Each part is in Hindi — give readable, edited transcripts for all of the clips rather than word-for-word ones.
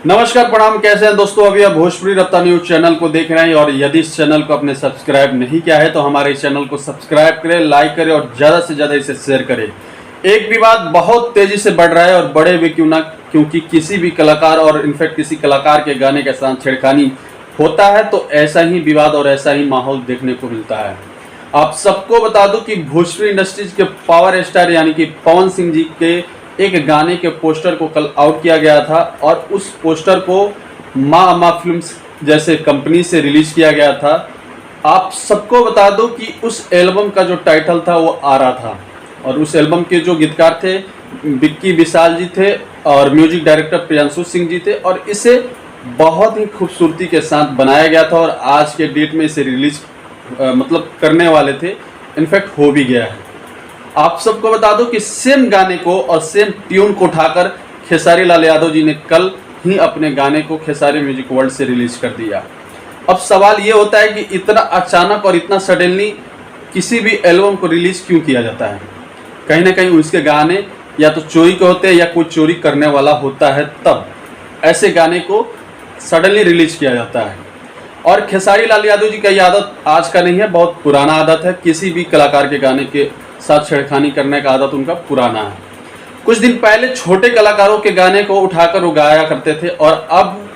नमस्कार प्रणाम, कैसे हैं दोस्तों। अभी आप भोजपुरी रफ्तार न्यूज चैनल को देख रहे हैं और यदि इस चैनल को आपने सब्सक्राइब नहीं किया है तो हमारे इस चैनल को सब्सक्राइब करें, लाइक करें और ज़्यादा से ज़्यादा इसे शेयर करें। एक विवाद बहुत तेजी से बढ़ रहा है और बड़े भी क्यों ना, क्योंकि किसी भी कलाकार और इनफैक्ट किसी कलाकार के गाने के साथ छेड़खानी होता है तो ऐसा ही विवाद और ऐसा ही माहौल देखने को मिलता है। आप सबको बता दूं कि भोजपुरी इंडस्ट्रीज के पावर स्टार यानी कि पवन सिंह जी के एक गाने के पोस्टर को कल आउट किया गया था और उस पोस्टर को माँ अम्मा फिल्म्स जैसे कंपनी से रिलीज किया गया था। आप सबको बता दो कि उस एल्बम का जो टाइटल था वो आरा था और उस एल्बम के जो गीतकार थे विक्की विशाल जी थे और म्यूजिक डायरेक्टर प्रियांशु सिंह जी थे और इसे बहुत ही खूबसूरती के साथ बनाया गया था और आज के डेट में इसे रिलीज करने वाले थे, इनफैक्ट हो भी गया है। आप सबको बता दो कि सेम गाने को और सेम ट्यून को उठाकर खेसारी लाल यादव जी ने कल ही अपने गाने को खेसारी म्यूजिक वर्ल्ड से रिलीज कर दिया। अब सवाल ये होता है कि इतना अचानक और इतना सडनली किसी भी एल्बम को रिलीज क्यों किया जाता है। कहीं ना कहीं उसके गाने या तो चोरी के होते हैं या कोई चोरी करने वाला होता है, तब ऐसे गाने को सडनली रिलीज किया जाता है। और खेसारी लाल यादव जी का ये आदत आज का नहीं है, बहुत पुराना आदत है। किसी भी कलाकार के गाने के साथ छेड़खानी करने का आदत उनका पुराना है। कुछ दिन पहले छोटे कलाकारों के गाने को उठाकर वो गाया करते थे और अब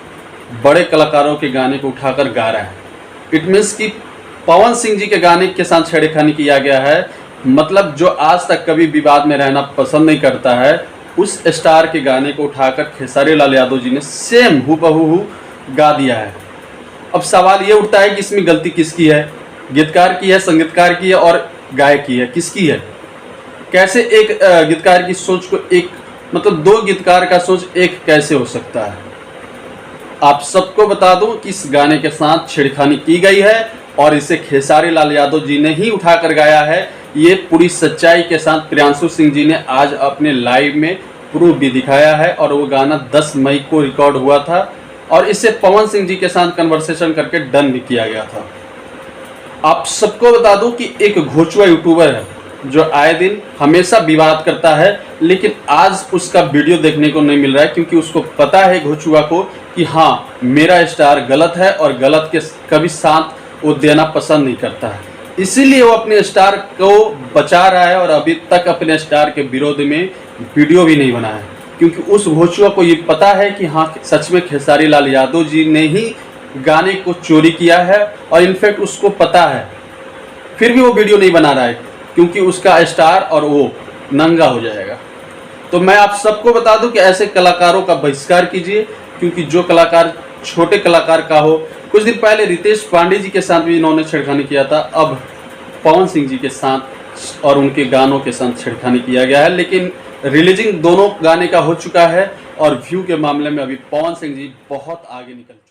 बड़े कलाकारों के गाने को उठाकर गा रहा है। इट मीन्स कि पवन सिंह जी के गाने के साथ छेड़खानी किया गया है। मतलब जो आज तक कभी विवाद में रहना पसंद नहीं करता है, उस स्टार के गाने को उठाकर खेसारी लाल यादव जी ने सेम हूबहू गा दिया है। अब सवाल ये उठता है कि इसमें गलती किसकी है, गीतकार की है, संगीतकार की है और गायक की है, किसकी है। कैसे एक गीतकार की सोच को दो गीतकार का सोच एक कैसे हो सकता है। आप सबको बता दूं कि इस गाने के साथ छेड़खानी की गई है और इसे खेसारी लाल यादव जी ने ही उठाकर गाया है। ये पूरी सच्चाई के साथ प्रियांशु सिंह जी ने आज अपने लाइव में प्रूफ भी दिखाया है और वो गाना 10 मई को रिकॉर्ड हुआ था और इसे पवन सिंह जी के साथ कन्वर्सेशन करके डन भी किया गया था। आप सबको बता दूं कि एक घोचुआ यूट्यूबर है जो आए दिन हमेशा विवाद करता है, लेकिन आज उसका वीडियो देखने को नहीं मिल रहा है क्योंकि उसको पता है घोचुआ को कि हाँ, मेरा स्टार गलत है और गलत के कभी साथ वो देना पसंद नहीं करता है। इसीलिए वो अपने स्टार को बचा रहा है और अभी तक अपने स्टार के विरोध में वीडियो भी नहीं बनाया है क्योंकि उस घोचुआ को ये पता है कि हाँ, सच में खेसारी लाल यादव जी ने ही गाने को चोरी किया है और इनफैक्ट उसको पता है, फिर भी वो वीडियो नहीं बना रहा है क्योंकि उसका स्टार और वो नंगा हो जाएगा। तो मैं आप सबको बता दूं कि ऐसे कलाकारों का बहिष्कार कीजिए क्योंकि जो कलाकार छोटे कलाकार का हो। कुछ दिन पहले रितेश पांडे जी के साथ भी इन्होंने छेड़खानी किया था, अब पवन सिंह जी के साथ और उनके गानों के साथ छेड़खानी किया गया है, लेकिन रिलीजिंग दोनों गाने का हो चुका है और व्यू के मामले में अभी पवन सिंह जी बहुत आगे निकल चुके हैं।